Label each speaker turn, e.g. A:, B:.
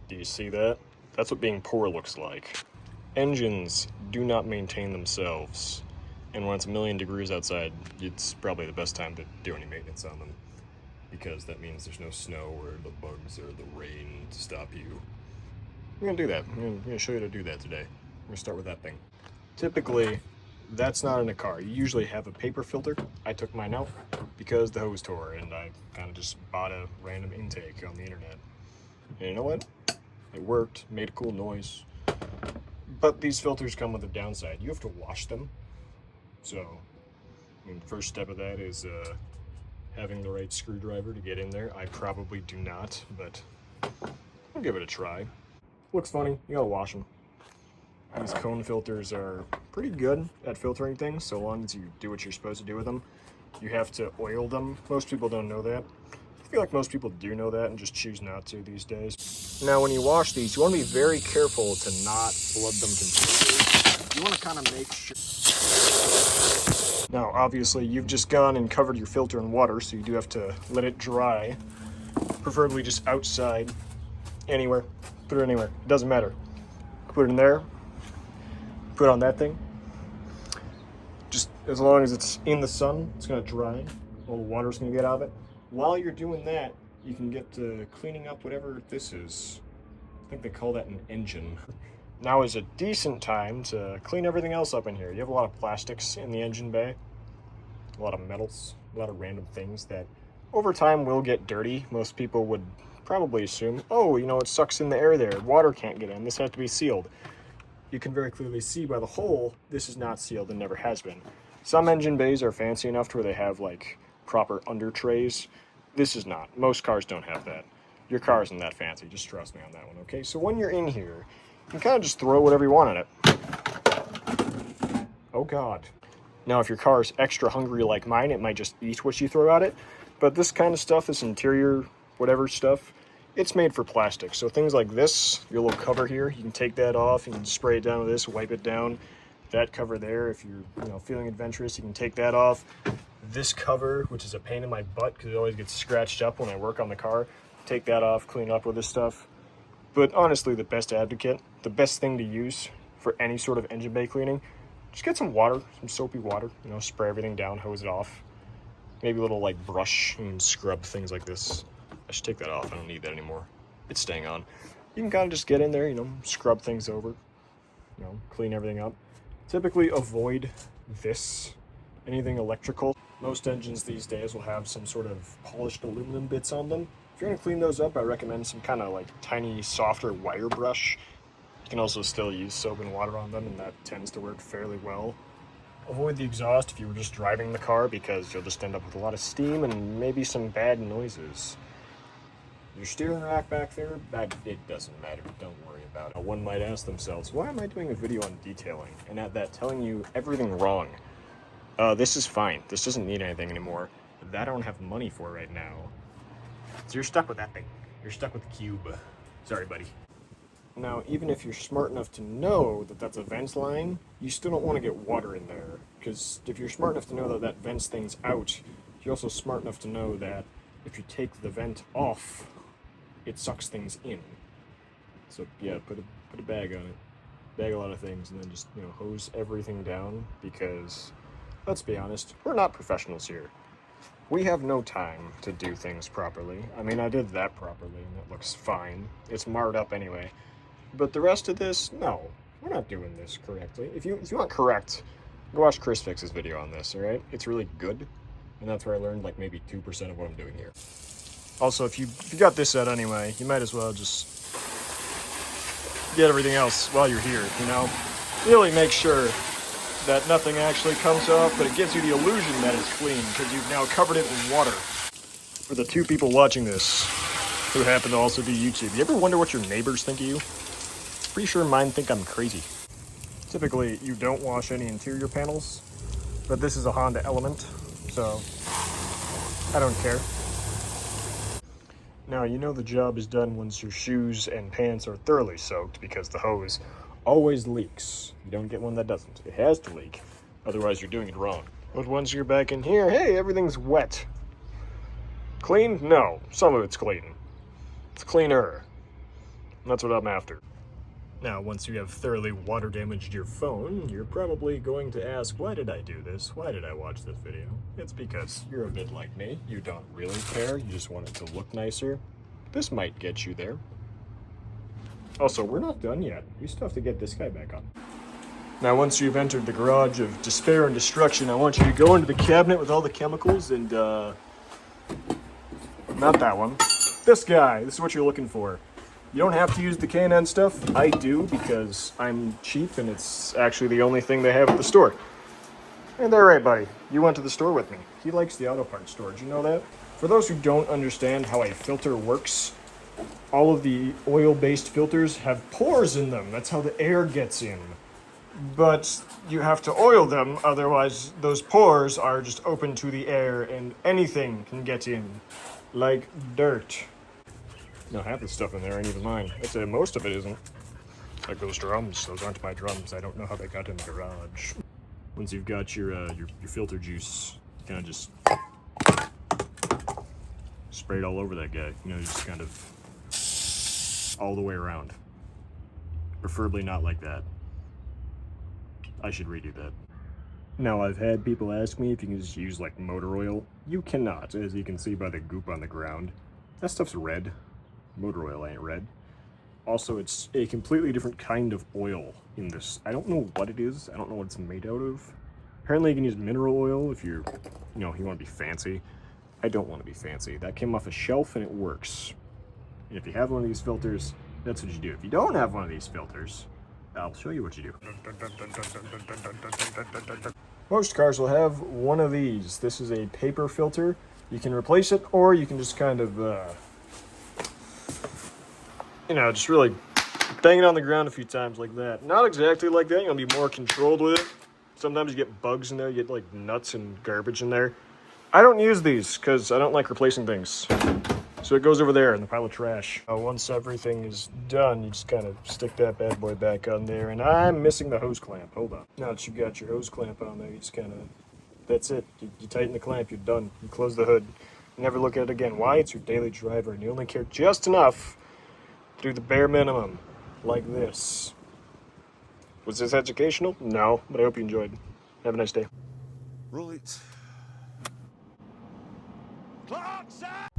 A: Do you see that? That's what being poor looks like. Engines do not maintain themselves. And when it's a million degrees outside, it's probably the best time to do any maintenance on them. Because that means there's no snow or the bugs or the rain to stop you. I'm gonna do that. I'm gonna show you how to do that today. I'm gonna start with that thing. Typically, that's not in a car. You usually have a paper filter. I took mine out because the hose tore and I kind of just bought a random intake on the internet. And you know what? It worked, made a cool noise. But these filters come with a downside. You have to wash them. So, I mean, first step of that is having the right screwdriver to get in there. I probably do not, but I'll give it a try. Looks funny, you gotta wash them. These cone filters are pretty good at filtering things, so long as you do what you're supposed to do with them. You have to oil them. Most people don't know that. I feel like most people do know that and just choose not to these days. Now, when you wash these, you want to be very careful to not flood them completely. You want to kind of make sure. Now, obviously, you've just gone and covered your filter in water, so you do have to let it dry. Preferably just outside, anywhere. Put it anywhere. It doesn't matter. Put it in there. Put it on that thing. Just as long as it's in the sun, it's going to dry. All the water's going to get out of it. While you're doing that, you can get to cleaning up whatever this is. I think they call that an engine. Now is a decent time to clean everything else up in here. You have a lot of plastics in the engine bay, a lot of metals, a lot of random things that over time will get dirty. Most people would probably assume, oh, you know, it sucks in the air there. Water can't get in. This has to be sealed. You can very clearly see by the hole, this is not sealed and never has been. Some engine bays are fancy enough to where they have like proper under trays. This is not. Most cars don't have that. Your car isn't that fancy. Just trust me on that one, okay? So when you're in here, you can kind of just throw whatever you want in it. Oh God. Now, if your car is extra hungry like mine, it might just eat what you throw at it. But this kind of stuff, this interior whatever stuff, it's made for plastic. So things like this, your little cover here, you can take that off. You can spray it down with this, wipe it down. That cover there, if you're feeling adventurous, you can take that off. This cover, which is a pain in my butt because it always gets scratched up when I work on the car, take that off, clean up with this stuff. But honestly, the best advocate, the best thing to use for any sort of engine bay cleaning, just get some water, some soapy water, spray everything down, hose it off. Maybe a little like brush and scrub things like this. I should take that off, I don't need that anymore. It's staying on. You can kind of just get in there, scrub things over, clean everything up. Typically avoid this, anything electrical. Most engines these days will have some sort of polished aluminum bits on them. If you're gonna clean those up, I recommend some kind of like tiny, softer wire brush. You can also still use soap and water on them, and that tends to work fairly well. Avoid the exhaust if you were just driving the car, because you'll just end up with a lot of steam and maybe some bad noises. Your steering rack back there, it doesn't matter, don't worry about it. One might ask themselves, why am I doing a video on detailing and at that telling you everything wrong? This is fine, this doesn't need anything anymore. That I don't have money for right now. So you're stuck with that thing. You're stuck with the cube. Sorry, buddy. Now, even if you're smart enough to know that that's a vent line, you still don't want to get water in there. Because if you're smart enough to know that that vents things out, you're also smart enough to know that if you take the vent off, it sucks things in. So yeah, put a bag on it. Bag a lot of things, and then just, hose everything down, because, let's be honest, we're not professionals here. We have no time to do things properly. I mean, I did that properly, and it looks fine. It's marred up anyway. But the rest of this, no. We're not doing this correctly. If you want correct, go watch Chris Fix's video on this, alright? It's really good, and that's where I learned like maybe 2% of what I'm doing here. Also, if you got this set anyway, you might as well just get everything else while you're here, Really make sure that nothing actually comes off, but it gives you the illusion that it's clean, because you've now covered it in water. For the 2 people watching this, who happen to also do YouTube, you ever wonder what your neighbors think of you? Pretty sure mine think I'm crazy. Typically, you don't wash any interior panels, but this is a Honda Element, so I don't care. Now, the job is done once your shoes and pants are thoroughly soaked, because the hose always leaks. You don't get one that doesn't. It has to leak, otherwise you're doing it wrong. But once you're back in here, hey, everything's wet. Clean? No, some of it's clean. It's cleaner. That's what I'm after. Now, once you have thoroughly water damaged your phone, you're probably going to ask, why did I do this? Why did I watch this video? It's because you're a bit like me. You don't really care. You just want it to look nicer. This might get you there. Also, we're not done yet. We still have to get this guy back on. Now, once you've entered the garage of despair and destruction, I want you to go into the cabinet with all the chemicals and, not that one. This guy. This is what you're looking for. You don't have to use the K&N stuff. I do because I'm cheap and it's actually the only thing they have at the store. And they're right, buddy. You went to the store with me. He likes the auto parts store. Did you know that? For those who don't understand how a filter works, all of the oil-based filters have pores in them. That's how the air gets in. But you have to oil them, otherwise those pores are just open to the air and anything can get in, like dirt. No, half the stuff in there ain't even mine. I'd say most of it isn't. Like those drums. Those aren't my drums. I don't know how they got in the garage. Once you've got your filter juice, kind of just spray it all over that guy. You know, just kind of all the way around. Preferably not like that. I should redo that. Now, I've had people ask me if you can just use like motor oil. You cannot, as you can see by the goop on the ground. That stuff's red. Motor oil ain't red. Also, it's a completely different kind of oil in this. I don't know what it is. I don't know what it's made out of. Apparently you can use mineral oil if you're, you want to be fancy. I don't want to be fancy. That came off a shelf and it works. And if you have one of these filters, that's what you do. If you don't have one of these filters, I'll show you what you do. Most cars will have one of these. This is a paper filter. You can replace it, or you can just kind of, just really bang it on the ground a few times like that. Not exactly like that. You'll be more controlled with it. Sometimes you get bugs in there. You get, like, nuts and garbage in there. I don't use these because I don't like replacing things. So it goes over there in the pile of trash. Once everything is done, you just kind of stick that bad boy back on there. And I'm missing the hose clamp. Hold on. Now that you've got your hose clamp on there, you just kind of, that's it. You tighten the clamp, you're done. You close the hood. You never look at it again. Why? It's your daily driver, and you only care just enough to do the bare minimum, like this. Was this educational? No, but I hope you enjoyed. Have a nice day.
B: Roll it. Clock set!